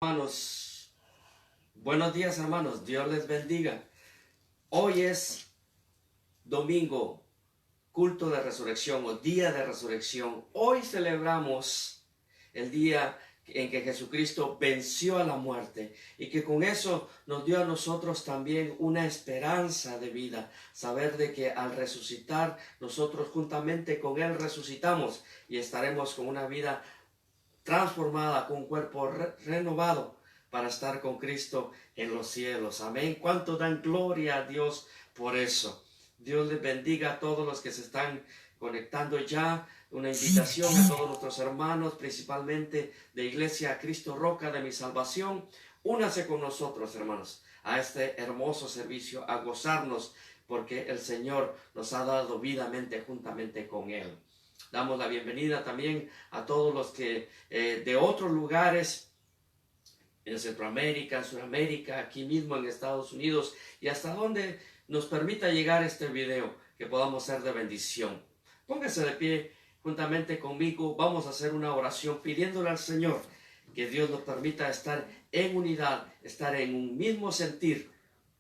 Hermanos, buenos días hermanos, Dios les bendiga. Hoy es domingo, culto de resurrección o día de resurrección. Hoy celebramos el día en que Jesucristo venció a la muerte y que con eso nos dio a nosotros también una esperanza de vida. Saber de que al resucitar nosotros juntamente con Él resucitamos y estaremos con una vida transformada, con un cuerpo renovado para estar con Cristo en los cielos. Amén. ¿Cuánto dan gloria a Dios por eso? Dios les bendiga a todos los que se están conectando ya. Una invitación a todos nuestros hermanos, principalmente de Iglesia Cristo Roca de mi Salvación. Únase con nosotros, hermanos, a este hermoso servicio, a gozarnos, porque el Señor nos ha dado vidamente juntamente con Él. Damos la bienvenida también a todos los que de otros lugares, en Centroamérica, en Sudamérica, aquí mismo en Estados Unidos, y hasta donde nos permita llegar este video, que podamos ser de bendición. Póngase de pie juntamente conmigo, vamos a hacer una oración pidiéndole al Señor que Dios nos permita estar en unidad, estar en un mismo sentir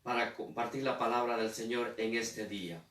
para compartir la palabra del Señor en este día.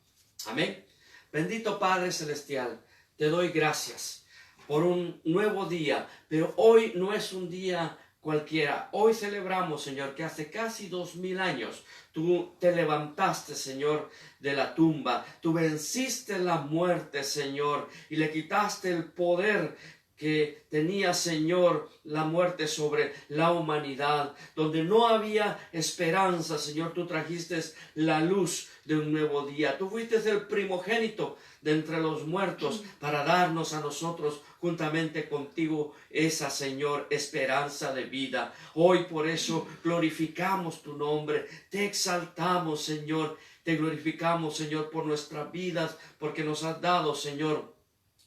Amén. Bendito Padre Celestial, te doy gracias por un nuevo día, pero hoy no es un día cualquiera. Hoy celebramos, Señor, que hace casi 2000 años tú te levantaste, Señor, de la tumba. Tú venciste la muerte, Señor, y le quitaste el poder que tenía, Señor, la muerte sobre la humanidad. Donde no había esperanza, Señor, tú trajiste la luz de un nuevo día. Tú fuiste el primogénito de entre los muertos para darnos a nosotros juntamente contigo esa, Señor, esperanza de vida. Hoy por eso glorificamos tu nombre, te exaltamos, Señor, te glorificamos, Señor, por nuestras vidas, porque nos has dado, Señor,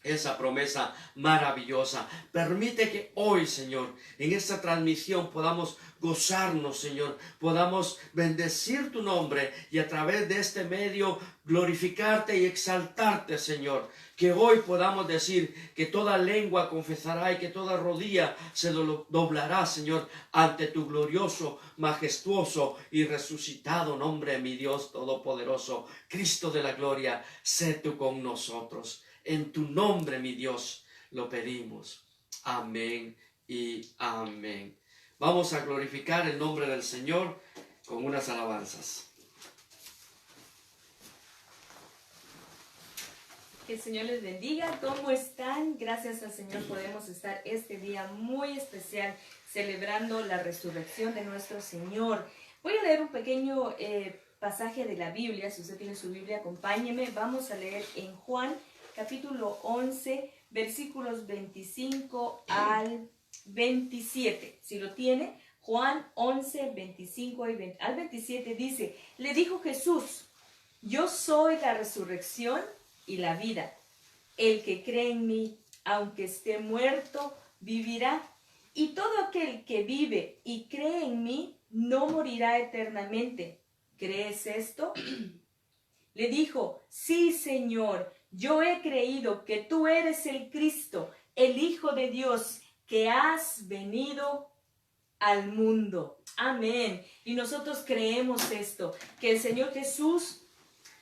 esa promesa maravillosa. Permite que hoy, Señor, en esta transmisión podamos gozarnos, Señor, podamos bendecir tu nombre y a través de este medio glorificarte y exaltarte, Señor. Que hoy podamos decir que toda lengua confesará y que toda rodilla se doblará, Señor, ante tu glorioso, majestuoso y resucitado nombre, mi Dios todopoderoso. Cristo de la gloria, sé tú con nosotros. En tu nombre, mi Dios, lo pedimos. Amén y amén. Vamos a glorificar el nombre del Señor con unas alabanzas. Que el Señor les bendiga. ¿Cómo están? Gracias al Señor podemos estar este día muy especial celebrando la resurrección de nuestro Señor. Voy a leer un pequeño pasaje de la Biblia. Si usted tiene su Biblia, acompáñeme. Vamos a leer en Juan capítulo 11, versículos 25 al 27. Si lo tiene, Juan 11, 25 al 27 dice: le dijo Jesús: yo soy la resurrección y la vida. El que cree en mí, aunque esté muerto, vivirá. Y todo aquel que vive y cree en mí, no morirá eternamente. ¿Crees esto? Le dijo: sí, Señor, yo he creído que tú eres el Cristo, el Hijo de Dios, que has venido al mundo. Amén. Y nosotros creemos esto, que el Señor Jesús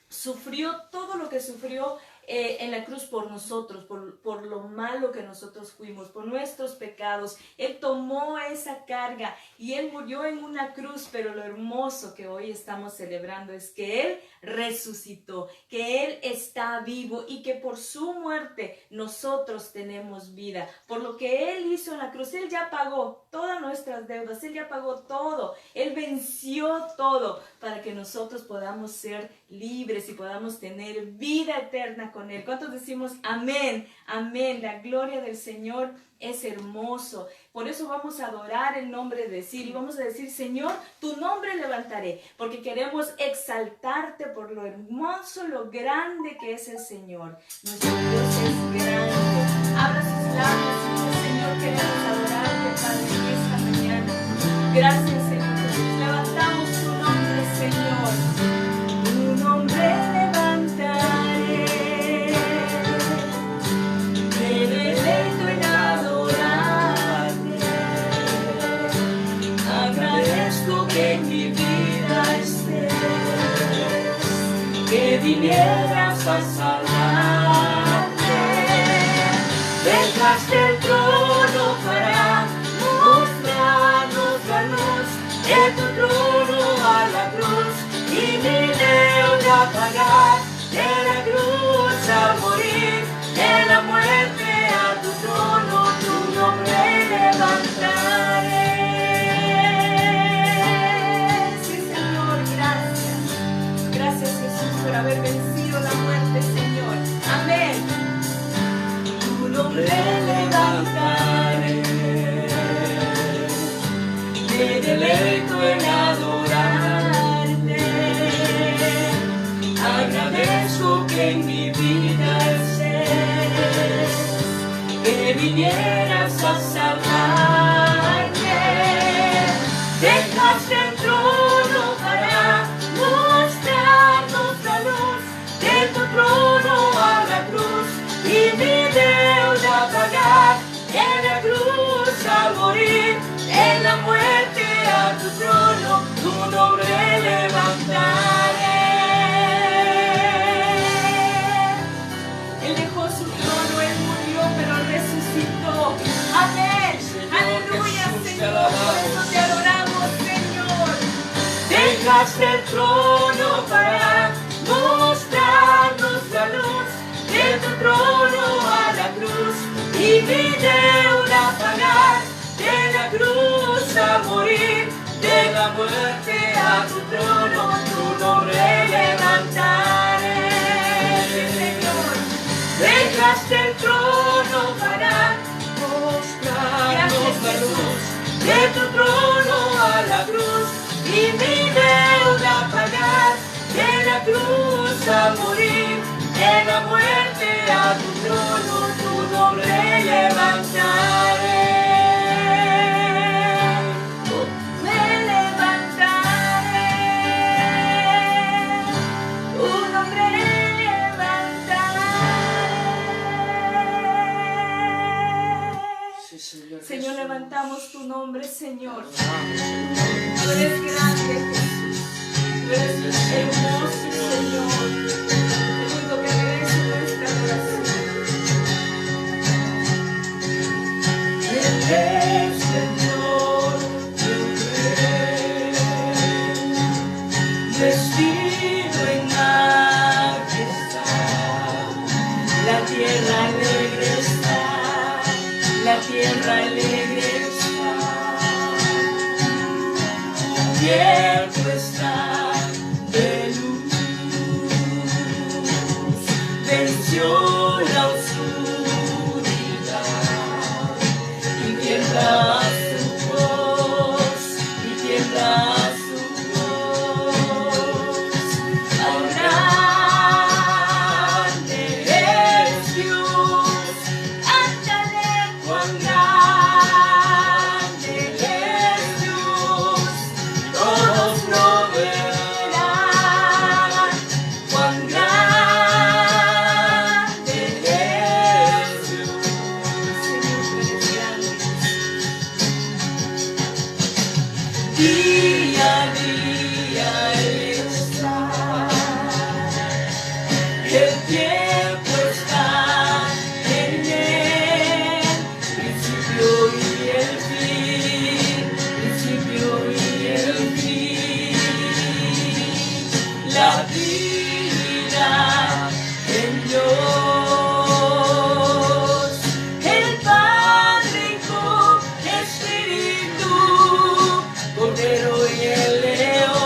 sufrió todo lo que sufrió en la cruz por nosotros, por lo malo que nosotros fuimos, por nuestros pecados. Él tomó esa carga y Él murió en una cruz, pero lo hermoso que hoy estamos celebrando es que Él resucitó, que Él está vivo y que por su muerte nosotros tenemos vida. Por lo que Él hizo en la cruz, Él ya pagó todas nuestras deudas, Él ya pagó todo, Él venció todo para que nosotros podamos ser libres y podamos tener vida eterna con Él. ¿Cuántos decimos amén? Amén. La gloria del Señor es hermoso. Por eso vamos a adorar el nombre de Dios y vamos a decir: Señor, tu nombre levantaré, porque queremos exaltarte por lo hermoso, lo grande que es el Señor. Nuestro Dios es grande. Abra sus labios y dice: Señor, queremos adorarte, Padre, en esta mañana. Gracias, Señor Jesús. Levantamos tu nombre, Señor. Tu nombre levantaré. Me deleito en adorarte. mi vida estés, que vinieras a salvarte. Detrás del trono para mostrarnos la luz, de tu trono a la cruz, y mi deuda pagar, de la cruz a morir, de la muerte a tu trono, tu nombre levantaré. Sí, Señor, gracias. Gracias, Jesús, por haber vencido la muerte, Señor. Amén. Tu nombre levantaré. Me deleito en adorarte. Agradezco que en mi vida estés, que vinieras a salvarme. Dejaste el trono para mostrarnos la luz, de tu trono a la cruz, y mi deuda pagar, en la cruz a morir, en la muerte a tu trono, tu nombre levantaré. Él dejó su trono, Él murió, pero resucitó. Amén. Aleluya, Señor. Por eso te adoramos, Señor. Dejaste el trono para mostrarnos la luz, de tu trono a la cruz, y mi deuda pagar, de la cruz a morir, de la muerte a tu trono, tu nombre levantaré. Sí, Señor. Dejaste el trono para mostrarnos la luz, de tu trono a la cruz, y mi deuda pagar, de la cruz a morir, de la muerte a tu trono, tu nombre levantaré. Me levantaré, tu nombre levantaré. Sí, Señor. Señor, Jesús. levantamos tu nombre, Señor. Amén, Tú eres grande, Jesús. Tú eres hermoso, Señor. El único que merece nuestra adoración. El Señor, tu rey, vestido en majestad, la tierra alegre está, la tierra alegre está, cubierto está de luz, venció la oscuridad, y tiembla su voz, y tiembla su voz. Al grande es Dios, ándale, cuán grande es Dios, todos lo verán, cuán grande es Dios. Señor, tú eres grande. Día a día Él está, el tiempo está en Él, principio y el fin, principio y el fin, la vida en Dios, el Padre, Hijo, Espíritu, Cordero y el León.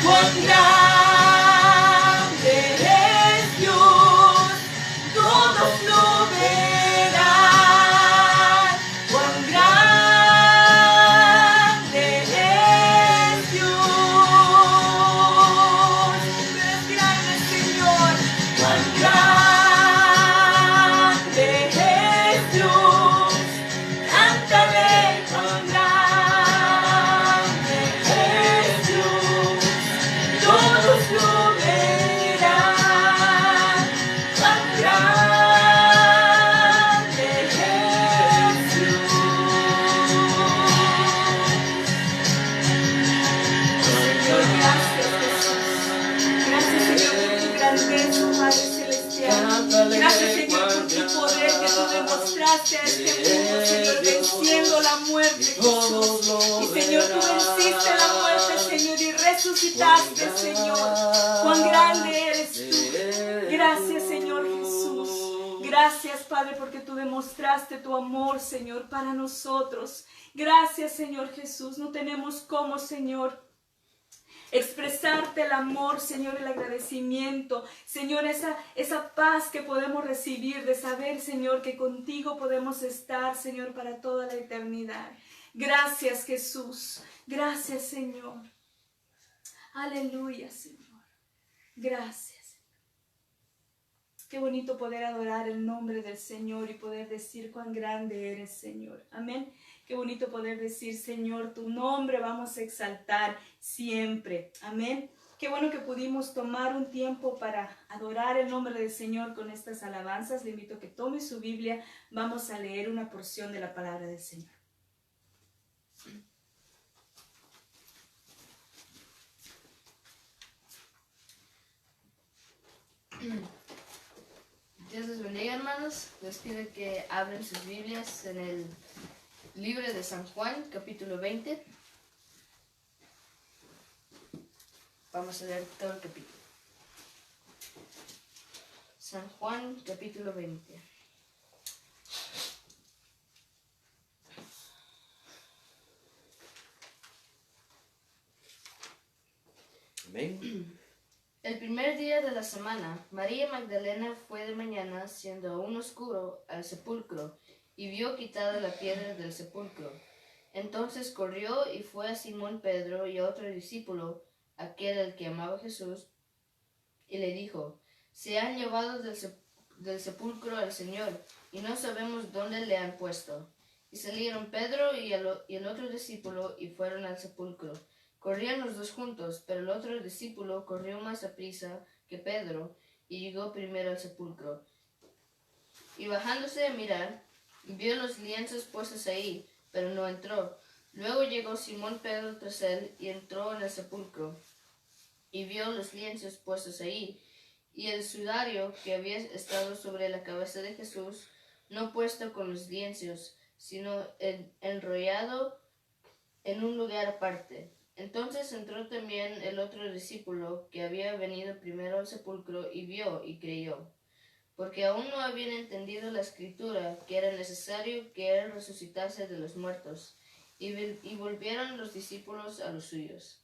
cuán grande es Dios, todos lo verán. Cuán grande es Dios, es grande Señor, cuán grande es Dios, cántale cuán grande es Dios, todos lo verán, cuán grande es Dios. Señor, gracias Jesús. Gracias Señor por tu grandeza, Padre Celestial. Gracias Señor por tu poder que tú demostraste a este mundo, Señor, venciendo la muerte, Jesús. Y Señor, tú venciste la muerte, Señor, y resucitaste, Señor. Cuán grande eres tú. Gracias, Señor Jesús. Gracias, Padre, porque tú demostraste tu amor, Señor, para nosotros. Gracias, Señor Jesús. No tenemos cómo, Señor, expresarte el amor, Señor, el agradecimiento, Señor, esa paz que podemos recibir de saber, Señor, que contigo podemos estar, Señor, para toda la eternidad. Gracias, Jesús. Gracias, Señor. Aleluya, Señor. Gracias. Qué bonito poder adorar el nombre del Señor y poder decir cuán grande eres, Señor. Amén. Qué bonito poder decir, Señor, tu nombre vamos a exaltar siempre. Amén. Qué bueno que pudimos tomar un tiempo para adorar el nombre del Señor con estas alabanzas. Le invito a que tome su Biblia. Vamos a leer una porción de la palabra del Señor. Dios les bendiga, hermanos. Les pido que abran sus Biblias en el libro de San Juan, capítulo 20. Vamos a leer todo el capítulo. San Juan, capítulo 20. Amén. El primer día de la semana, María Magdalena fue de mañana, siendo aún oscuro, al sepulcro, y vio quitada la piedra del sepulcro. Entonces corrió y fue a Simón Pedro y a otro discípulo, aquel al que amaba Jesús, y le dijo: se han llevado del sepulcro al Señor, y no sabemos dónde le han puesto. Y salieron Pedro y el otro discípulo, y fueron al sepulcro. Corrían los dos juntos, pero el otro discípulo corrió más aprisa que Pedro, y llegó primero al sepulcro. Y bajándose a mirar, vio los lienzos puestos ahí, pero no entró. Luego llegó Simón Pedro tras él, y entró en el sepulcro, y vio los lienzos puestos ahí, y el sudario que había estado sobre la cabeza de Jesús, no puesto con los lienzos, sino enrollado en un lugar aparte. Entonces entró también el otro discípulo que había venido primero al sepulcro, y vio y creyó, porque aún no habían entendido la escritura, que era necesario que él resucitase de los muertos. Y volvieron los discípulos a los suyos.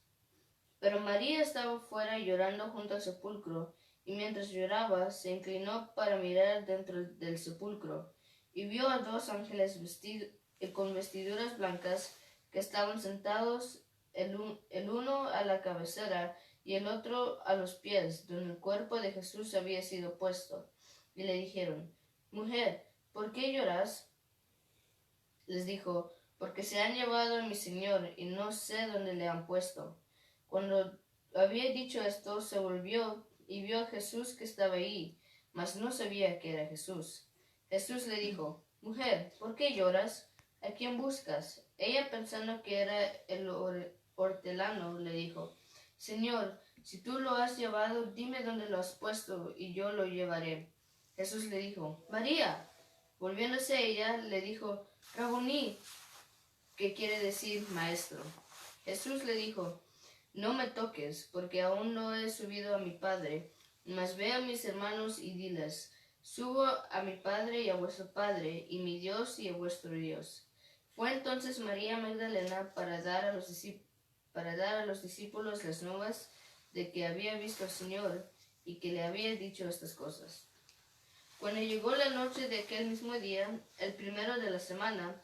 Pero María estaba fuera llorando junto al sepulcro, y mientras lloraba se inclinó para mirar dentro del sepulcro, y vio a dos ángeles con vestiduras blancas, que estaban sentados, el uno a la cabecera y el otro a los pies, donde el cuerpo de Jesús había sido puesto. Y le dijeron: mujer, ¿por qué lloras? Les dijo: porque se han llevado a mi Señor, y no sé dónde le han puesto. Cuando había dicho esto, se volvió y vio a Jesús que estaba ahí, mas no sabía que era Jesús. Jesús le dijo: mujer, ¿por qué lloras? ¿A quién buscas? Ella, pensando que era el hortelano, le dijo: Señor, si tú lo has llevado, dime dónde lo has puesto, y yo lo llevaré. Jesús le dijo: María. Volviéndose ella, le dijo: Rabuní, que quiere decir maestro. Jesús le dijo: no me toques, porque aún no he subido a mi Padre, mas ve a mis hermanos y diles: subo a mi Padre y a vuestro Padre, y mi Dios y a vuestro Dios. Fue entonces María Magdalena para dar a los discípulos las nuevas de que había visto al Señor y que le había dicho estas cosas. Cuando llegó la noche de aquel mismo día, el primero de la semana,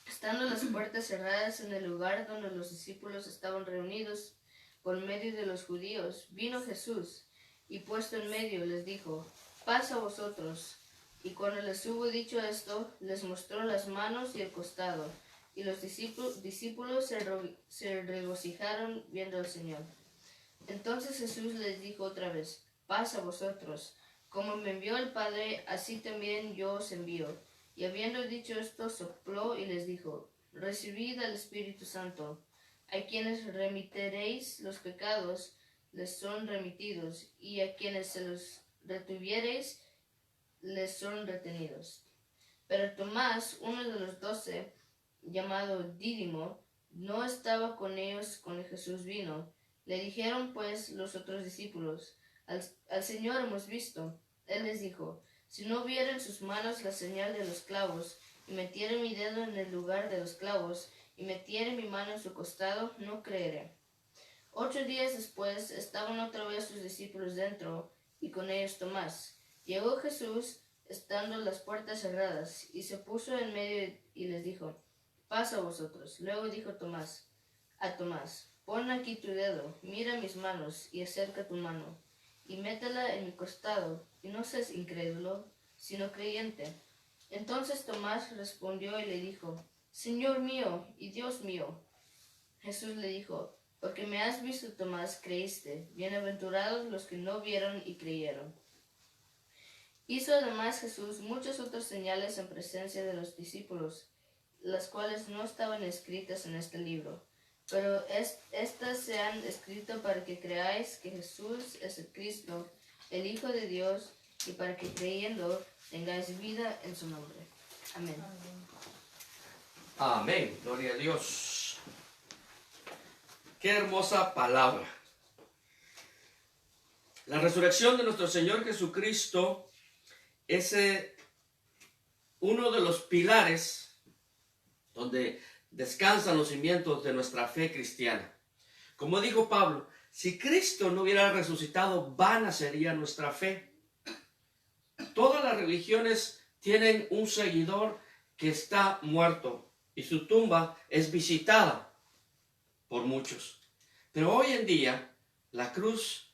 estando las puertas cerradas en el lugar donde los discípulos estaban reunidos por medio de los judíos, vino Jesús y puesto en medio les dijo: paz a vosotros. Y cuando les hubo dicho esto, les mostró las manos y el costado. Y los discípulos se regocijaron viendo al Señor. Entonces Jesús les dijo otra vez: paz a vosotros. Como me envió el Padre, así también yo os envío. Y habiendo dicho esto, sopló y les dijo: recibid al Espíritu Santo. A quienes remitiréis los pecados, les son remitidos, y a quienes se los retuviereis, les son retenidos. Pero Tomás, uno de los 12, llamado Dídimo, no estaba con ellos cuando Jesús vino. Le dijeron pues los otros discípulos: al Señor hemos visto. Él les dijo: si no viera en sus manos la señal de los clavos, y metiere mi dedo en el lugar de los clavos, y metiere mi mano en su costado, no creeré. 8 días después estaban otra vez sus discípulos dentro, y con ellos Tomás. Llegó Jesús, estando las puertas cerradas, y se puso en medio y les dijo: paz a vosotros. Luego dijo a Tomás: pon aquí tu dedo, mira mis manos, y acerca tu mano, y métela en mi costado, y no seas incrédulo, sino creyente. Entonces Tomás respondió y le dijo: Señor mío y Dios mío. Jesús le dijo: porque me has visto, Tomás, creíste. Bienaventurados los que no vieron y creyeron. Hizo además Jesús muchas otras señales en presencia de los discípulos, las cuales no estaban escritas en este libro. Pero estas se han escrito para que creáis que Jesús es el Cristo, el Hijo de Dios, y para que creyendo tengáis vida en su nombre. Amén. Amén. Gloria a Dios. Qué hermosa palabra. La resurrección de nuestro Señor Jesucristo es uno de los pilares donde descansan los cimientos de nuestra fe cristiana. Como dijo Pablo, si Cristo no hubiera resucitado, vana sería nuestra fe. Todas las religiones tienen un seguidor que está muerto y su tumba es visitada por muchos. Pero hoy en día, la cruz,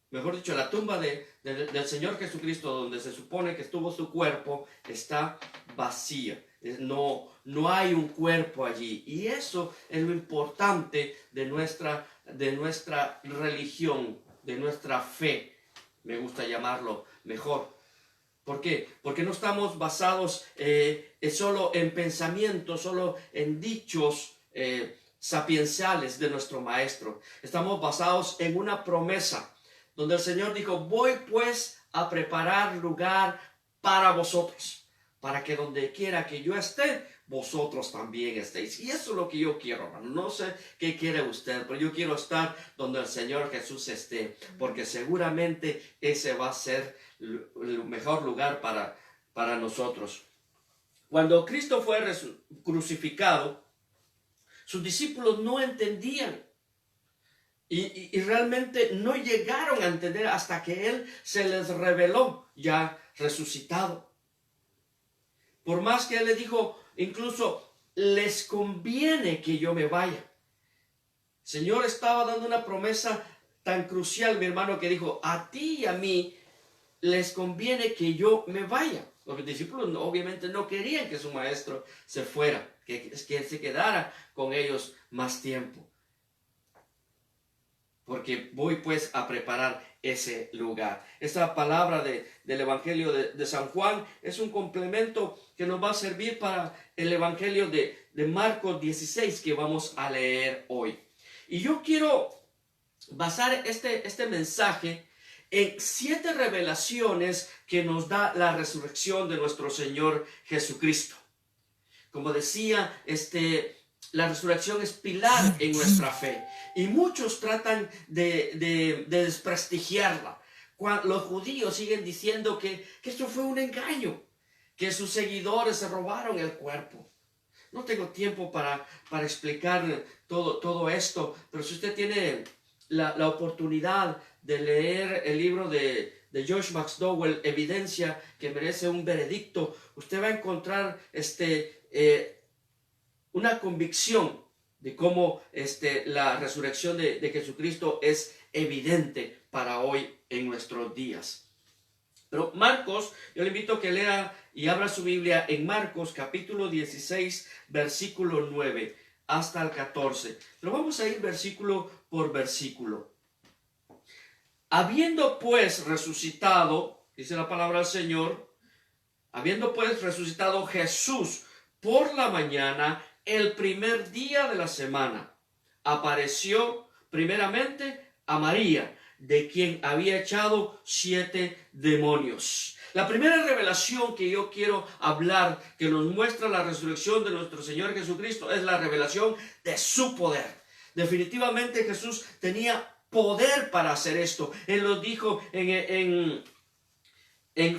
mejor dicho, la tumba del Señor Jesucristo, donde se supone que estuvo su cuerpo, está vacía. No hay un cuerpo allí. Y eso es lo importante de nuestra religión, de nuestra fe. Me gusta llamarlo mejor. ¿Por qué? Porque no estamos basados solo en pensamientos, solo en dichos sapienciales de nuestro Maestro. Estamos basados en una promesa, donde el Señor dijo: voy pues a preparar lugar para vosotros, para que donde quiera que yo esté, vosotros también estéis. Y eso es lo que yo quiero, hermano. No sé qué quiere usted, pero yo quiero estar donde el Señor Jesús esté, porque seguramente ese va a ser el mejor lugar para nosotros. Cuando Cristo fue crucificado, sus discípulos no entendían. Y realmente no llegaron a entender hasta que Él se les reveló ya resucitado. Por más que Él les dijo, incluso, les conviene que yo me vaya. El Señor estaba dando una promesa tan crucial, mi hermano, que dijo: a ti y a mí les conviene que yo me vaya. Los discípulos obviamente no querían que su maestro se fuera, que se quedara con ellos más tiempo. Porque voy pues a preparar ese lugar. Esta palabra del Evangelio de San Juan es un complemento que nos va a servir para el Evangelio de Marcos 16 que vamos a leer hoy. Y yo quiero basar este mensaje en 7 revelaciones que nos da la resurrección de nuestro Señor Jesucristo. Como decía, la resurrección es pilar en nuestra fe. Y muchos tratan de desprestigiarla. Los judíos siguen diciendo que esto fue un engaño, que sus seguidores se robaron el cuerpo. No tengo tiempo para explicar todo esto, pero si usted tiene la oportunidad de leer el libro de Josh McDowell, Evidencia que merece un veredicto, usted va a encontrar una convicción de cómo la resurrección de Jesucristo es evidente para hoy en nuestros días. Pero Marcos, yo le invito a que lea y abra su Biblia en Marcos capítulo 16, versículo 9 hasta el 14. Pero vamos a ir versículo por versículo. Habiendo pues resucitado, dice la palabra del Señor, habiendo pues resucitado Jesús por la mañana, el primer día de la semana, apareció primeramente a María, de quien había echado 7 demonios. La primera revelación que yo quiero hablar, que nos muestra la resurrección de nuestro Señor Jesucristo, es la revelación de su poder. Definitivamente Jesús tenía poder para hacer esto. Él lo dijo en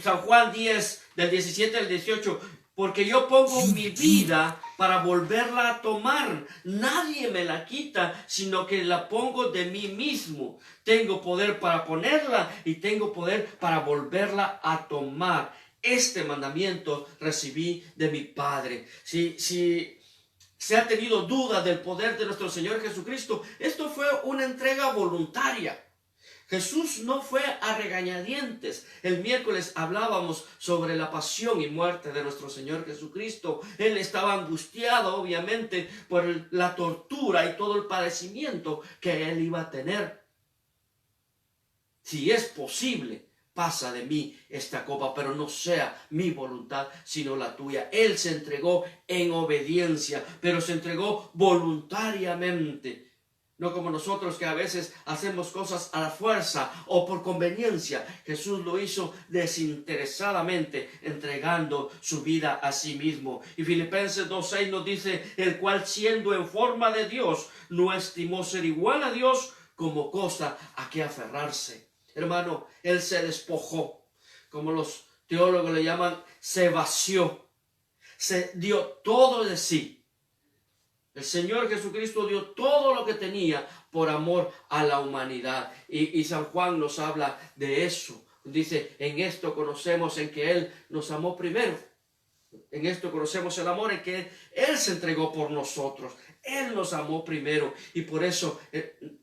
San Juan 10, del 17 al 18, porque yo pongo mi vida para volverla a tomar. Nadie me la quita, sino que la pongo de mí mismo. Tengo poder para ponerla y tengo poder para volverla a tomar. Este mandamiento recibí de mi Padre. Si se ha tenido duda del poder de nuestro Señor Jesucristo, esto fue una entrega voluntaria. Jesús no fue a regañadientes. El miércoles hablábamos sobre la pasión y muerte de nuestro Señor Jesucristo. Él estaba angustiado, obviamente, por la tortura y todo el padecimiento que él iba a tener. Si es posible, pasa de mí esta copa, pero no sea mi voluntad, sino la tuya. Él se entregó en obediencia, pero se entregó voluntariamente. No como nosotros que a veces hacemos cosas a la fuerza o por conveniencia. Jesús lo hizo desinteresadamente, entregando su vida a sí mismo. Y Filipenses 2:6 nos dice, el cual siendo en forma de Dios, no estimó ser igual a Dios como cosa a que aferrarse. Hermano, Él se despojó, como los teólogos le llaman, se vació, se dio todo de sí. El Señor Jesucristo dio todo lo que tenía por amor a la humanidad. Y San Juan nos habla de eso. Dice, en esto conocemos en que Él nos amó primero. En esto conocemos el amor en que Él se entregó por nosotros. Él nos amó primero. Y por eso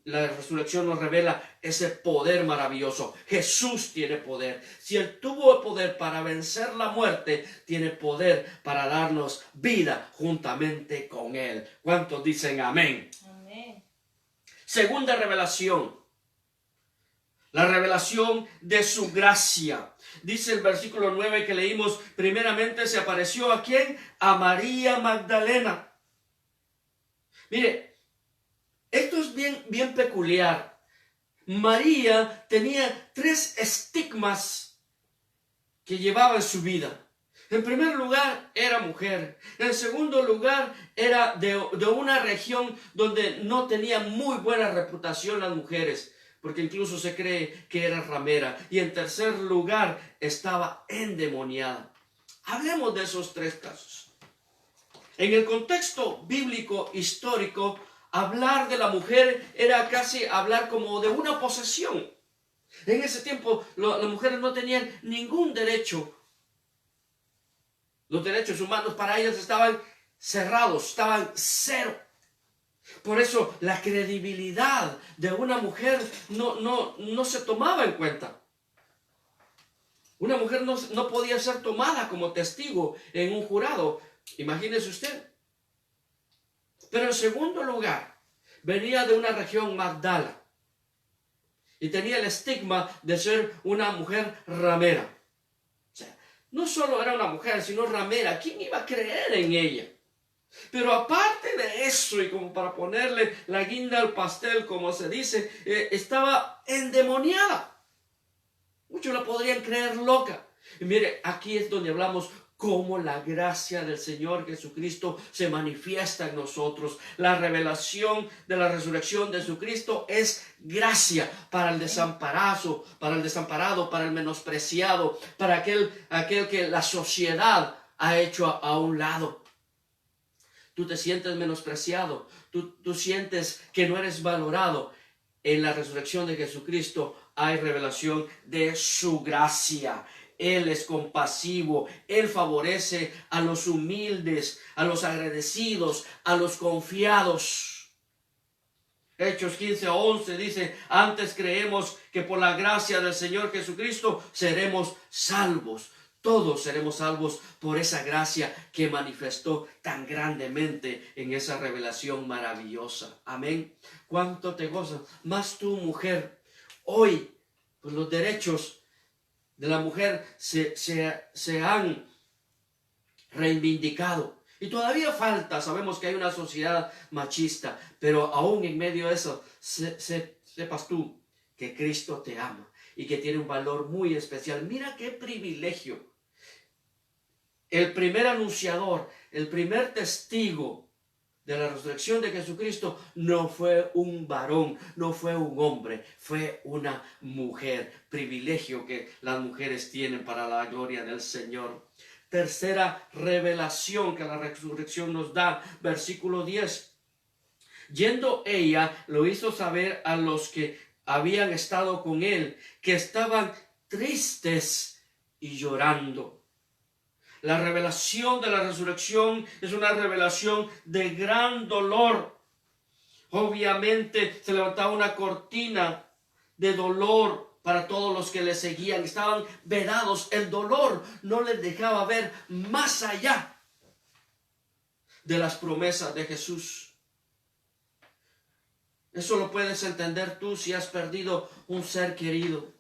la resurrección nos revela ese poder maravilloso. Jesús tiene poder. Si Él tuvo poder para vencer la muerte, tiene poder para darnos vida juntamente con Él. ¿Cuántos dicen amén? Amén. Segunda revelación. La revelación de su gracia. Dice el versículo 9 que leímos, primeramente se apareció ¿a quién? A María Magdalena. Mire, esto es bien peculiar. María tenía 3 estigmas que llevaba en su vida. En primer lugar, era mujer. En segundo lugar, era de una región donde no tenía muy buena reputación las mujeres, porque incluso se cree que era ramera. Y en tercer lugar, estaba endemoniada. Hablemos de esos 3 casos. En el contexto bíblico histórico, hablar de la mujer era casi hablar como de una posesión. En ese tiempo, las mujeres no tenían ningún derecho. Los derechos humanos para ellas estaban cerrados, estaban cero. Por eso la credibilidad de una mujer no se tomaba en cuenta. Una mujer no podía ser tomada como testigo en un jurado. Imagínese usted. Pero en segundo lugar, venía de una región Magdala. Y tenía el estigma de ser una mujer ramera. O sea, no solo era una mujer, sino ramera. ¿Quién iba a creer en ella? Pero aparte de eso, y como para ponerle la guinda al pastel, como se dice, estaba endemoniada. Muchos la podrían creer loca. Y mire, aquí es donde hablamos cómo la gracia del Señor Jesucristo se manifiesta en nosotros. La revelación de la resurrección de Jesucristo es gracia para el desamparado, para el menospreciado, para aquel que la sociedad ha hecho a un lado. Tú te sientes menospreciado, tú sientes que no eres valorado. en la resurrección de Jesucristo hay revelación de su gracia. Él es compasivo, Él favorece a los humildes, a los agradecidos, a los confiados. Hechos 15:11 dice, antes creemos que por la gracia del Señor Jesucristo seremos salvos. Todos seremos salvos por esa gracia que manifestó tan grandemente en esa revelación maravillosa. Amén. ¿Cuánto te gozas? Más tú, mujer. Hoy, pues los derechos de la mujer se han reivindicado. Y todavía falta, sabemos que hay una sociedad machista, pero aún en medio de eso, sepas tú que Cristo te ama y que tiene un valor muy especial. Mira qué privilegio. El primer anunciador, el primer testigo de la resurrección de Jesucristo no fue un varón, no fue un hombre, fue una mujer. Privilegio que las mujeres tienen para la gloria del Señor. Tercera revelación que la resurrección nos da, versículo 10. Yendo ella, lo hizo saber a los que habían estado con él, que estaban tristes y llorando. La revelación de la resurrección es una revelación de gran dolor. Obviamente se levantaba una cortina de dolor para todos los que le seguían. Estaban vedados. El dolor no les dejaba ver más allá de las promesas de Jesús. Eso lo puedes entender tú si has perdido un ser querido.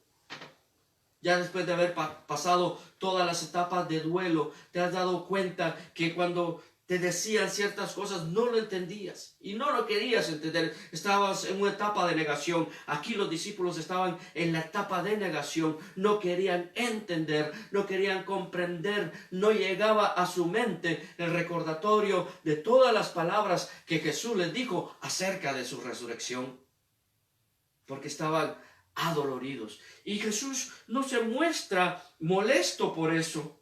Ya después de haber pasado todas las etapas de duelo, te has dado cuenta que cuando te decían ciertas cosas no lo entendías y no lo querías entender. Estabas en una etapa de negación. Aquí los discípulos estaban en la etapa de negación. No querían entender, no querían comprender. No llegaba a su mente el recordatorio de todas las palabras que Jesús les dijo acerca de su resurrección. Porque estaban adoloridos. Y Jesús no se muestra molesto por eso,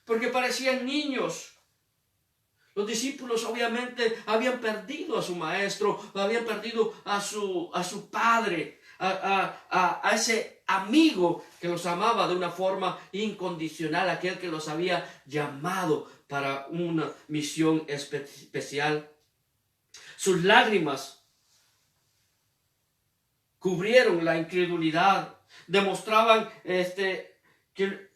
porque parecían niños. Los discípulos obviamente habían perdido a su maestro, habían perdido a su padre, a ese amigo que los amaba de una forma incondicional, aquel que los había llamado para una misión especial. Sus lágrimas cubrieron la incredulidad, demostraban que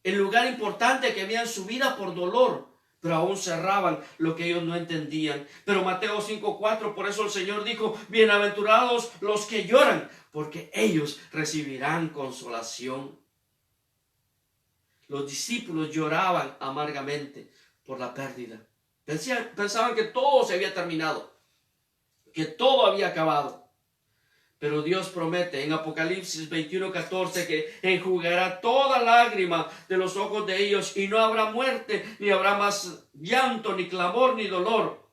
el lugar importante que había en su vida por dolor, pero aún cerraban lo que ellos no entendían. Pero Mateo 5:4, por eso el Señor dijo, bienaventurados los que lloran, porque ellos recibirán consolación. Los discípulos lloraban amargamente por la pérdida. Pensaban que todo se había terminado, que todo había acabado. Pero Dios promete en Apocalipsis 21:14 que enjugará toda lágrima de los ojos de ellos y no habrá muerte, ni habrá más llanto, ni clamor, ni dolor,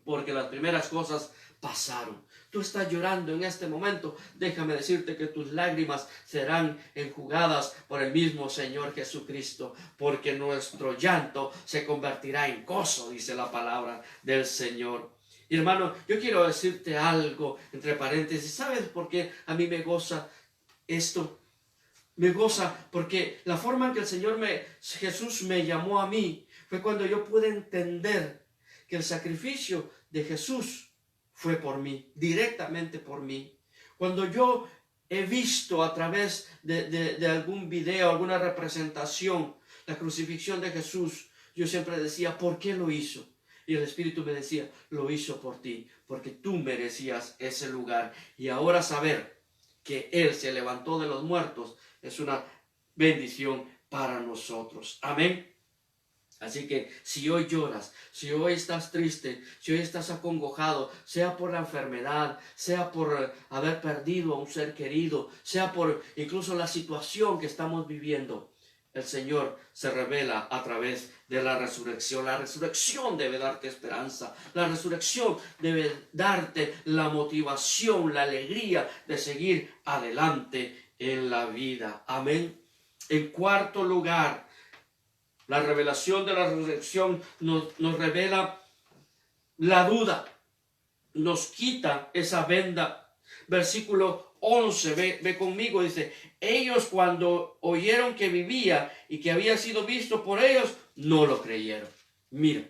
porque las primeras cosas pasaron. Tú estás llorando en este momento. Déjame decirte que tus lágrimas serán enjugadas por el mismo Señor Jesucristo, porque nuestro llanto se convertirá en gozo, dice la palabra del Señor. Y hermano, yo quiero decirte algo entre paréntesis. ¿Sabes por qué a mí me goza esto? Me goza porque la forma en que Jesús me llamó a mí fue cuando yo pude entender que el sacrificio de Jesús fue por mí, directamente por mí. Cuando yo he visto a través de algún video, alguna representación, la crucifixión de Jesús, yo siempre decía, ¿por qué lo hizo? Y el Espíritu me decía, lo hizo por ti, porque tú merecías ese lugar. Y ahora saber que Él se levantó de los muertos es una bendición para nosotros. Amén. Así que si hoy lloras, si hoy estás triste, si hoy estás acongojado, sea por la enfermedad, sea por haber perdido a un ser querido, sea por incluso la situación que estamos viviendo, el Señor se revela a través de la resurrección. La resurrección debe darte esperanza. La resurrección debe darte la motivación, la alegría de seguir adelante en la vida. Amén. En cuarto lugar, la revelación de la resurrección nos revela la duda. nos quita esa venda. Versículo 11, ve conmigo, dice, ellos cuando oyeron que vivía y que había sido visto por ellos, no lo creyeron. Mira.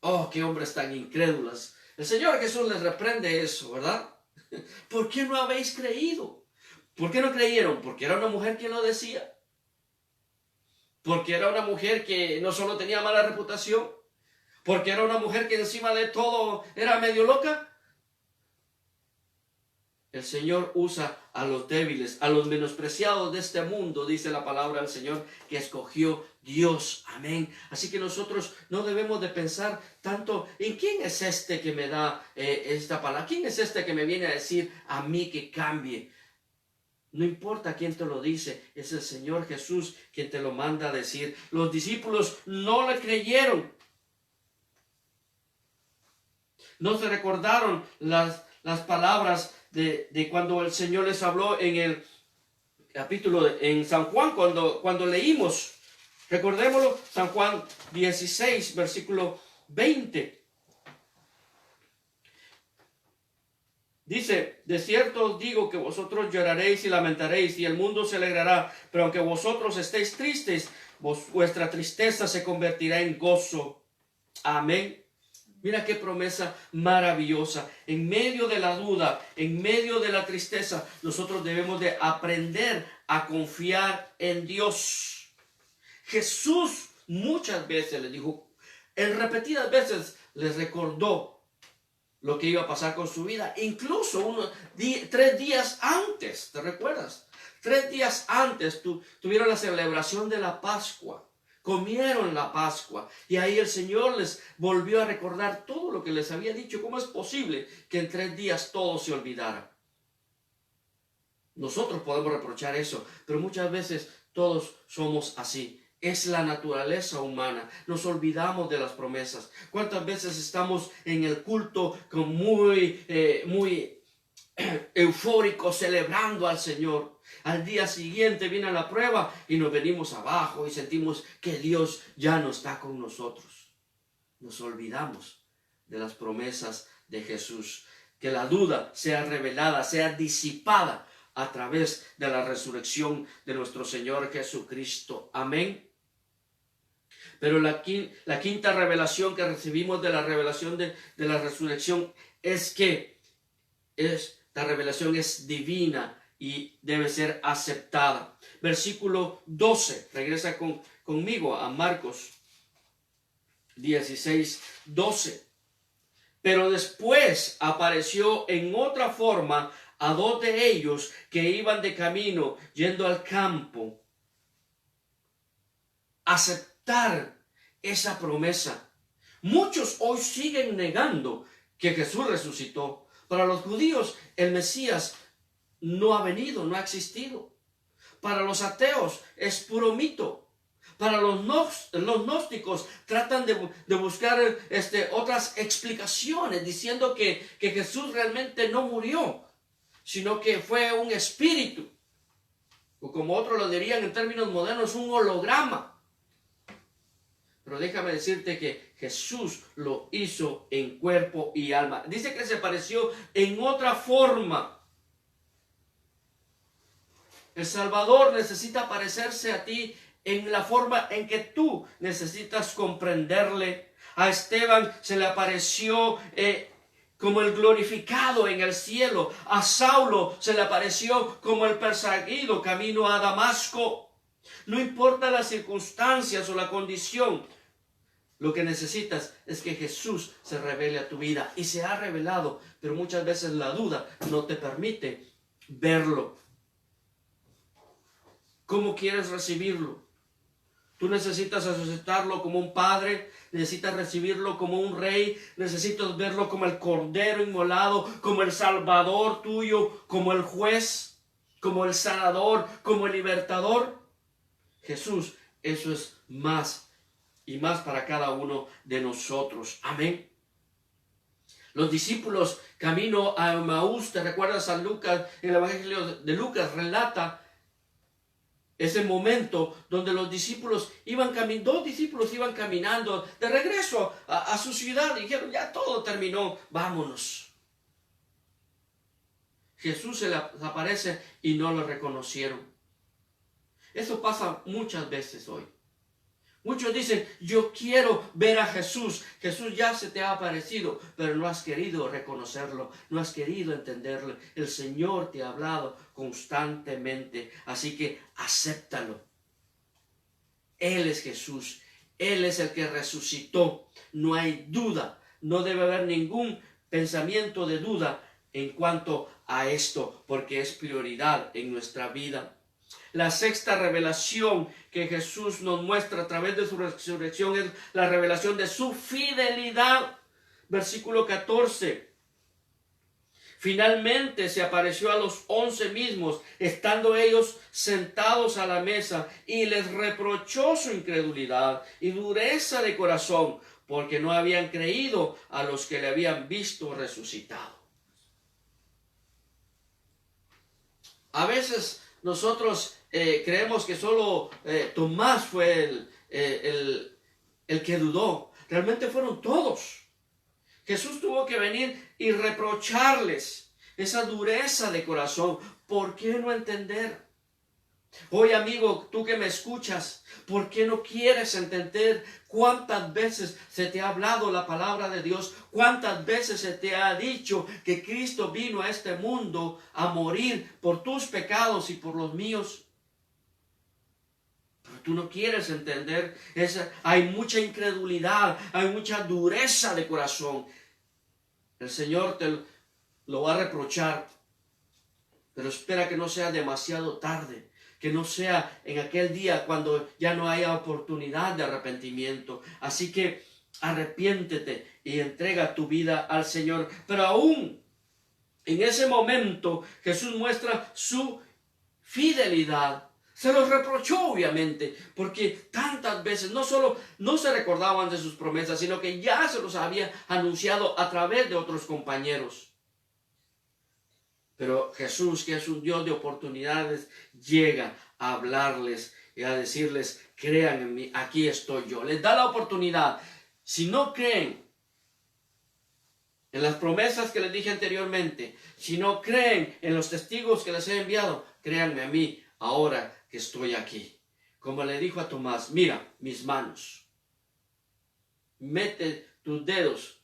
Oh, qué hombres tan incrédulos. El Señor Jesús les reprende eso, ¿verdad? ¿Por qué no habéis creído? ¿Por qué no creyeron? Porque era una mujer quien lo decía. Porque era una mujer que no solo tenía mala reputación. Porque era una mujer que encima de todo era medio loca. El Señor usa a los débiles, a los menospreciados de este mundo, dice la palabra del Señor, que escogió Dios. Amén. Así que nosotros no debemos de pensar tanto en quién es este que me da esta palabra. ¿Quién es este que me viene a decir a mí que cambie? No importa quién te lo dice, es el Señor Jesús quien te lo manda a decir. Los discípulos no le creyeron. No se recordaron las palabras de cuando el Señor les habló en el capítulo en San Juan, cuando leímos, recordémoslo, San Juan 16, versículo 20. Dice, de cierto os digo que vosotros lloraréis y lamentaréis y el mundo se alegrará, pero aunque vosotros estéis tristes, vuestra tristeza se convertirá en gozo. Amén. Mira qué promesa maravillosa. En medio de la duda, en medio de la tristeza, nosotros debemos de aprender a confiar en Dios. Jesús muchas veces les dijo, en repetidas veces les recordó lo que iba a pasar con su vida. Incluso 3 días antes, ¿te recuerdas? 3 días antes tuvieron la celebración de la Pascua. Comieron la Pascua y ahí el Señor les volvió a recordar todo lo que les había dicho. ¿Cómo es posible que en 3 días todo se olvidara? Nosotros podemos reprochar eso, pero muchas veces todos somos así. Es la naturaleza humana. Nos olvidamos de las promesas. ¿Cuántas veces estamos en el culto con muy eufóricos celebrando al Señor? Al día siguiente viene la prueba y nos venimos abajo y sentimos que Dios ya no está con nosotros. Nos olvidamos de las promesas de Jesús. Que la duda sea revelada, sea disipada a través de la resurrección de nuestro Señor Jesucristo. Amén. Pero la quinta revelación que recibimos de la revelación de la resurrección es que esta revelación es divina y debe ser aceptada. Versículo 12, regresa conmigo a Marcos 16, 12. Pero después apareció en otra forma a 2 de ellos que iban de camino yendo al campo. Aceptar esa promesa. Muchos hoy siguen negando que Jesús resucitó. Para los judíos el Mesías no ha venido, no ha existido. Para los ateos es puro mito. Para los gnósticos tratan de buscar otras explicaciones diciendo que Jesús realmente no murió, sino que fue un espíritu. O como otros lo dirían en términos modernos, un holograma. Pero déjame decirte que Jesús lo hizo en cuerpo y alma. Dice que se apareció en otra forma. El Salvador necesita parecerse a ti en la forma en que tú necesitas comprenderle. A Esteban se le apareció como el glorificado en el cielo. A Saulo se le apareció como el perseguido camino a Damasco. No importa las circunstancias o la condición. Lo que necesitas es que Jesús se revele a tu vida. Y se ha revelado, pero muchas veces la duda no te permite verlo. ¿Cómo quieres recibirlo? Tú necesitas aceptarlo como un padre, necesitas recibirlo como un rey, necesitas verlo como el cordero inmolado, como el salvador tuyo, como el juez, como el sanador, como el libertador. Jesús, eso es más y más para cada uno de nosotros. Amén. Los discípulos camino a Emaús, ¿te recuerdas a Lucas? En el Evangelio de Lucas relata ese momento donde los discípulos iban caminando, 2 discípulos iban caminando de regreso a su ciudad y dijeron, ya todo terminó, vámonos. Jesús se les aparece y no lo reconocieron. Eso pasa muchas veces hoy. Muchos dicen, yo quiero ver a Jesús. Jesús ya se te ha aparecido, pero no has querido reconocerlo, no has querido entenderlo. El Señor te ha hablado constantemente, así que acéptalo. Él es Jesús, Él es el que resucitó. No hay duda, no debe haber ningún pensamiento de duda en cuanto a esto, porque es prioridad en nuestra vida. La sexta revelación que Jesús nos muestra a través de su resurrección es la revelación de su fidelidad. Versículo 14. Finalmente se apareció a los 11 mismos, estando ellos sentados a la mesa, y les reprochó su incredulidad y dureza de corazón, porque no habían creído a los que le habían visto resucitado. A veces nosotros creemos que solo Tomás fue el que dudó. Realmente fueron todos. Jesús tuvo que venir y reprocharles esa dureza de corazón. ¿Por qué no entender? Hoy, amigo, tú que me escuchas, ¿por qué no quieres entender cuántas veces se te ha hablado la palabra de Dios? ¿Cuántas veces se te ha dicho que Cristo vino a este mundo a morir por tus pecados y por los míos? Pero tú no quieres entender. Hay mucha incredulidad, hay mucha dureza de corazón. El Señor te lo va a reprochar, pero espera que no sea demasiado tarde. Que no sea en aquel día cuando ya no haya oportunidad de arrepentimiento. Así que arrepiéntete y entrega tu vida al Señor. Pero aún en ese momento Jesús muestra su fidelidad. Se los reprochó obviamente, porque tantas veces no solo no se recordaban de sus promesas, sino que ya se los había anunciado a través de otros compañeros. Pero Jesús, que es un Dios de oportunidades, llega a hablarles y a decirles, crean en mí, aquí estoy yo. Les da la oportunidad. Si no creen en las promesas que les dije anteriormente, si no creen en los testigos que les he enviado, créanme a mí ahora que estoy aquí. Como le dijo a Tomás, mira mis manos. Mete tus dedos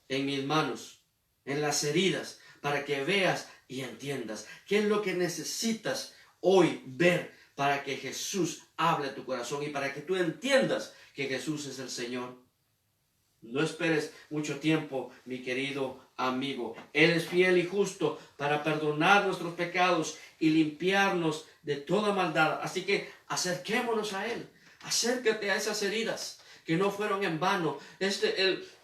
en mis manos, en las heridas, para que veas y entiendas qué es lo que necesitas hoy ver para que Jesús hable a tu corazón y para que tú entiendas que Jesús es el Señor. No esperes mucho tiempo, mi querido amigo. Él es fiel y justo para perdonar nuestros pecados y limpiarnos de toda maldad. Así que acerquémonos a Él. Acércate a esas heridas que no fueron en vano.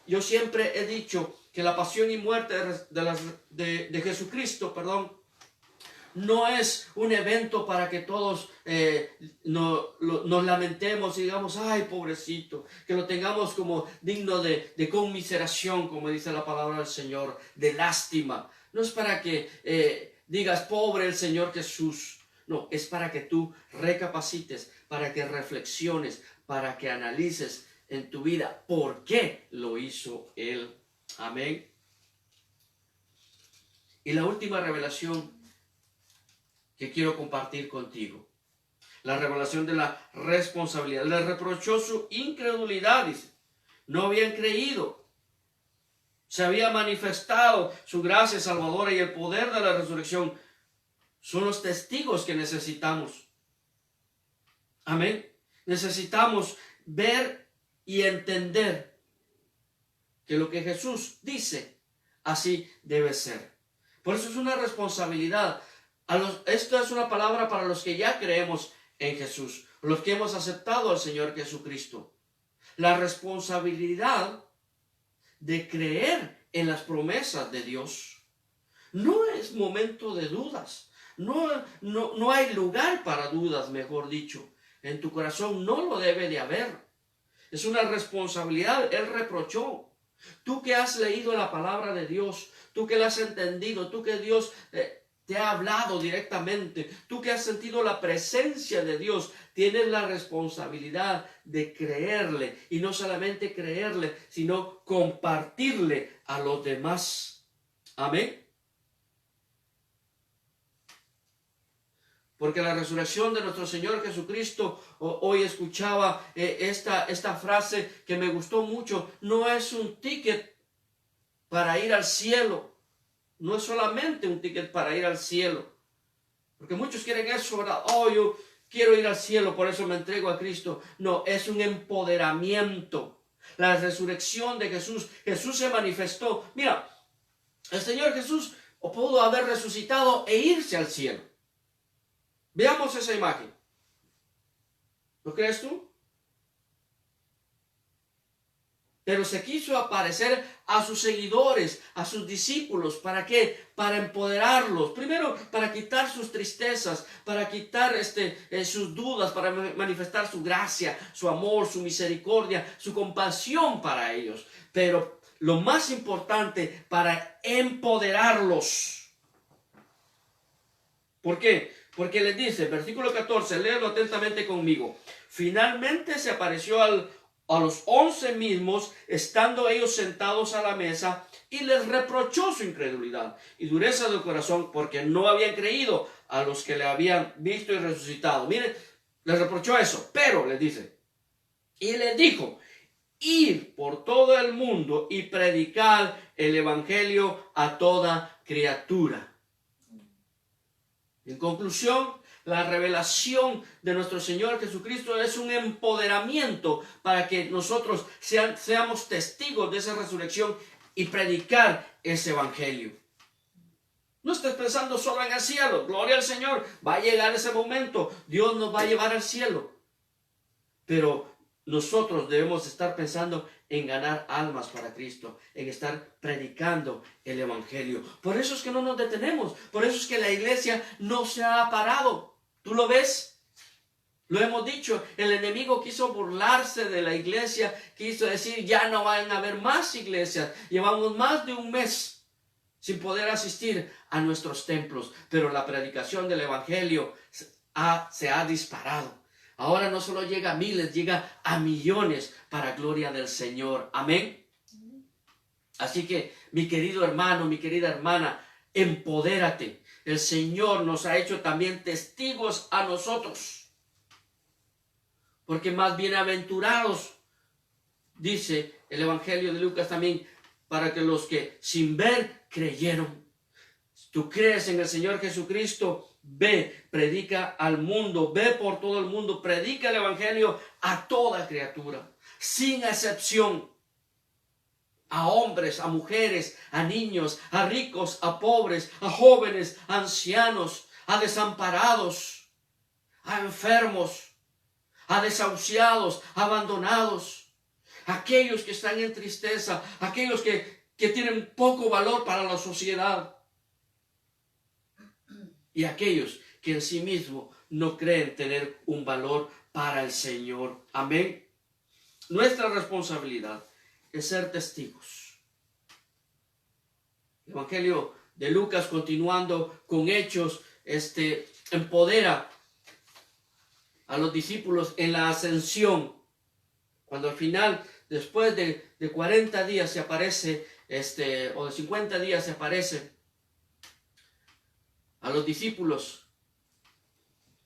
Yo siempre he dicho que la pasión y muerte de Jesucristo, no es un evento para que todos nos lamentemos y digamos, ay, pobrecito, que lo tengamos como digno de conmiseración, como dice la palabra del Señor, de lástima. No es para que digas, pobre el Señor Jesús. No, es para que tú recapacites, para que reflexiones, para que analices en tu vida por qué lo hizo Él. Amén. Y la última revelación que quiero compartir contigo, la revelación de la responsabilidad. Le reprochó su incredulidad, dice. No habían creído. Se había manifestado su gracia salvadora y el poder de la resurrección. Son los testigos que necesitamos. Amén. Necesitamos ver y entender que lo que Jesús dice, así debe ser. Por eso es una responsabilidad. Esto es una palabra para los que ya creemos en Jesús, los que hemos aceptado al Señor Jesucristo. La responsabilidad de creer en las promesas de Dios. No es momento de dudas. No hay lugar para dudas, mejor dicho. En tu corazón no lo debe de haber. Es una responsabilidad. Él reprochó. Tú que has leído la palabra de Dios, tú que la has entendido, tú que Dios te ha hablado directamente, tú que has sentido la presencia de Dios, tienes la responsabilidad de creerle, y no solamente creerle, sino compartirle a los demás. Amén. Porque la resurrección de nuestro Señor Jesucristo, hoy escuchaba esta frase que me gustó mucho, no es un ticket para ir al cielo, no es solamente un ticket para ir al cielo, porque muchos quieren eso, ¿verdad? Oh, yo quiero ir al cielo, por eso me entrego a Cristo. No, es un empoderamiento. La resurrección de Jesús, Jesús se manifestó. Mira, el Señor Jesús pudo haber resucitado e irse al cielo. Veamos esa imagen. ¿Lo crees tú? Pero se quiso aparecer a sus seguidores, a sus discípulos. ¿Para qué? Para empoderarlos. Primero, para quitar sus tristezas, para quitar sus dudas, para manifestar su gracia, su amor, su misericordia, su compasión para ellos. Pero lo más importante, para empoderarlos. ¿Por qué? Porque les dice, versículo 14, léelo atentamente conmigo. Finalmente se apareció a los 11 mismos, estando ellos sentados a la mesa, y les reprochó su incredulidad y dureza de corazón, porque no habían creído a los que le habían visto y resucitado. Miren, les reprochó eso, pero les dice, y les dijo, id por todo el mundo y predicad el evangelio a toda criatura. En conclusión, la revelación de nuestro Señor Jesucristo es un empoderamiento para que nosotros seamos testigos de esa resurrección y predicar ese evangelio. No estés pensando solo en el cielo. Gloria al Señor. Va a llegar ese momento. Dios nos va a llevar al cielo. Pero nosotros debemos estar pensando en ganar almas para Cristo, en estar predicando el evangelio. Por eso es que no nos detenemos. Por eso es que la iglesia no se ha parado. ¿Tú lo ves? Lo hemos dicho, el enemigo quiso burlarse de la iglesia, quiso decir, ya no van a haber más iglesias. Llevamos más de un mes sin poder asistir a nuestros templos, pero la predicación del evangelio se ha disparado. Ahora no solo llega a miles, llega a millones para gloria del Señor. Amén. Así que, mi querido hermano, mi querida hermana, empodérate. El Señor nos ha hecho también testigos a nosotros. Porque más bienaventurados, dice el Evangelio de Lucas también, para que los que sin ver creyeron. Tú crees en el Señor Jesucristo, ve, predica al mundo, ve por todo el mundo, predica el evangelio a toda criatura, sin excepción. A hombres, a mujeres, a niños, a ricos, a pobres, a jóvenes, a ancianos, a desamparados, a enfermos, a desahuciados, a abandonados, a aquellos que están en tristeza, a aquellos que tienen poco valor para la sociedad. Y aquellos que en sí mismos no creen tener un valor para el Señor. Amén. Nuestra responsabilidad es ser testigos. El Evangelio de Lucas, continuando con Hechos, empodera a los discípulos en la ascensión. Cuando al final, después de 40 días se aparece, o de 50 días se aparece, a los discípulos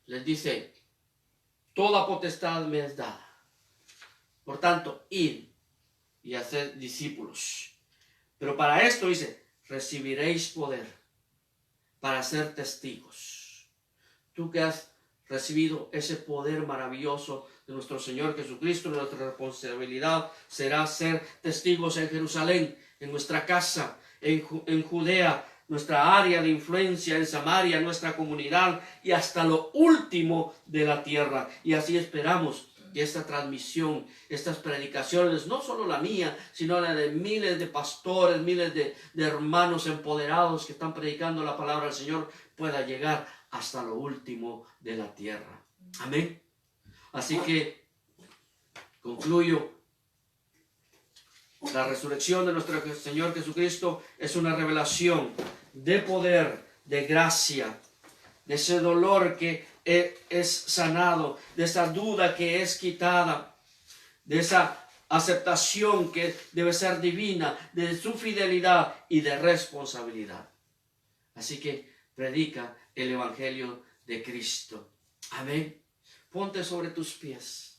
les dice, toda potestad me es dada. Por tanto, id y haced discípulos. Pero para esto dice, recibiréis poder para ser testigos. Tú que has recibido ese poder maravilloso de nuestro Señor Jesucristo, nuestra responsabilidad será ser testigos en Jerusalén, en nuestra casa, en Judea, nuestra área de influencia, en Samaria, nuestra comunidad y hasta lo último de la tierra. Y así esperamos que esta transmisión, estas predicaciones, no solo la mía, sino la de miles de pastores, miles de hermanos empoderados que están predicando la palabra del Señor, pueda llegar hasta lo último de la tierra. Amén. Así que concluyo. La resurrección de nuestro Señor Jesucristo es una revelación de poder, de gracia, de ese dolor que es sanado, de esa duda que es quitada, de esa aceptación que debe ser divina, de su fidelidad y de responsabilidad. Así que predica el Evangelio de Cristo. Amén. Ponte sobre tus pies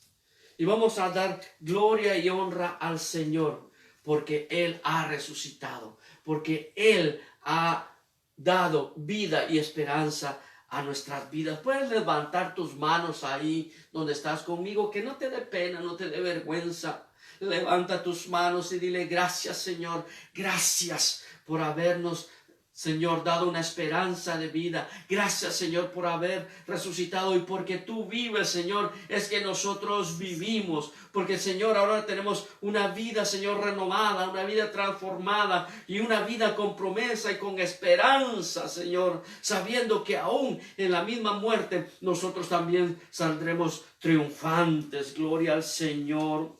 y vamos a dar gloria y honra al Señor, porque Él ha resucitado, porque Él ha dado vida y esperanza a nuestras vidas. Puedes levantar tus manos ahí donde estás conmigo, que no te dé pena, no te dé vergüenza. Levanta tus manos y dile: gracias, Señor, gracias por habernos, Señor, dado una esperanza de vida. Gracias, Señor, por haber resucitado, y porque tú vives, Señor, es que nosotros vivimos. Porque, Señor, ahora tenemos una vida, Señor, renovada, una vida transformada y una vida con promesa y con esperanza, Señor, sabiendo que aún en la misma muerte nosotros también saldremos triunfantes. Gloria al Señor.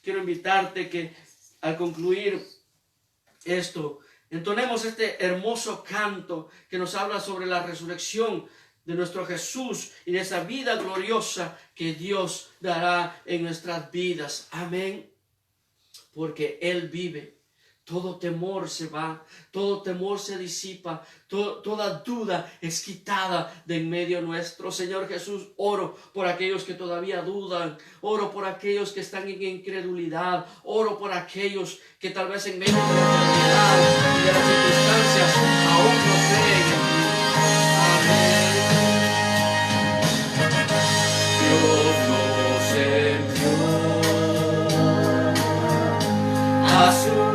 Quiero invitarte que al concluir esto, entonemos este hermoso canto que nos habla sobre la resurrección de nuestro Jesús y de esa vida gloriosa que Dios dará en nuestras vidas. Amén. Porque Él vive. Todo temor se va, todo temor se disipa, toda duda es quitada de en medio nuestro. Señor Jesús, oro por aquellos que todavía dudan, oro por aquellos que están en incredulidad, oro por aquellos que tal vez en medio de la enfermedad y de las circunstancias aún no creen en ti. Amén. Dios nos envió a su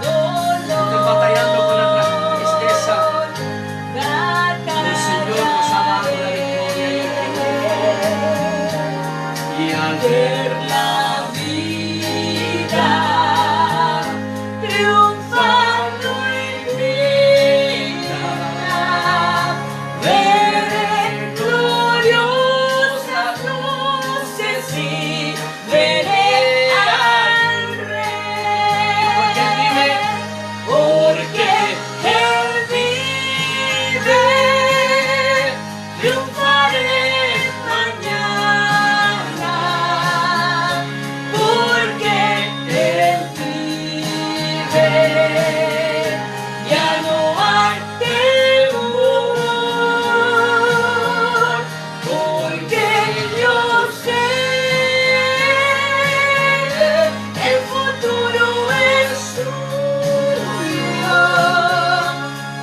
dolor. Estás batallando con la tristeza. El Señor nos ha dado la victoria y al ver la vida triunfando en vida, veré gloriosas luces y veré al Rey. Porque Él vive, triunfaré mañana. Porque Él vive, ya no hay temor. Porque yo sé, el futuro es suyo.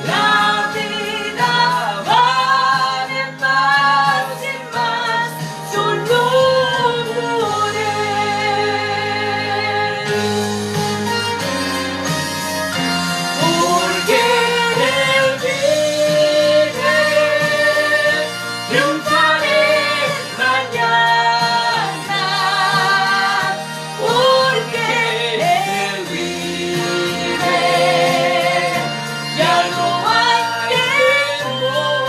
La vida vale más y más su nombre. Porque Él vive, triunfaré mañana. Porque Él vive, ya no hay temor.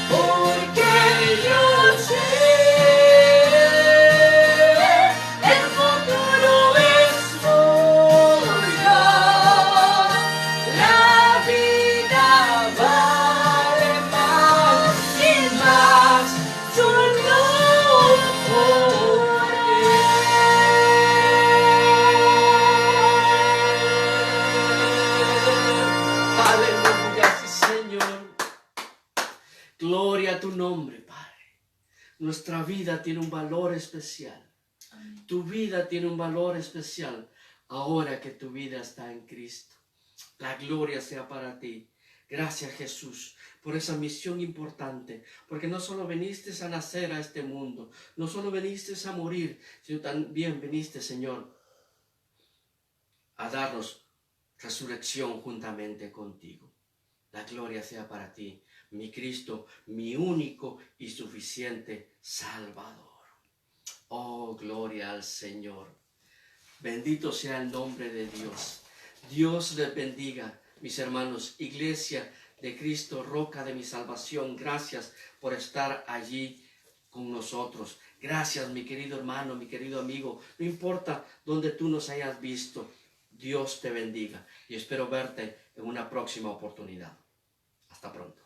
Porque yo sé, el futuro es suyo. La vida vale más y más su nombre. Aleluya, sí, Señor. Gloria a tu nombre, Padre. Nuestra vida tiene un valor especial. Tu vida tiene un valor especial ahora que tu vida está en Cristo. La gloria sea para ti. Gracias, Jesús, por esa misión importante, porque no solo viniste a nacer a este mundo, no solo viniste a morir, sino también viniste, Señor, a darnos resurrección juntamente contigo. La gloria sea para ti, mi Cristo, mi único y suficiente Salvador. Oh, gloria al Señor. Bendito sea el nombre de Dios. Dios les bendiga, mis hermanos. Iglesia de Cristo, roca de mi salvación, gracias por estar allí con nosotros. Gracias, mi querido hermano, mi querido amigo. No importa donde tú nos hayas visto, Dios te bendiga y espero verte en una próxima oportunidad. Hasta pronto.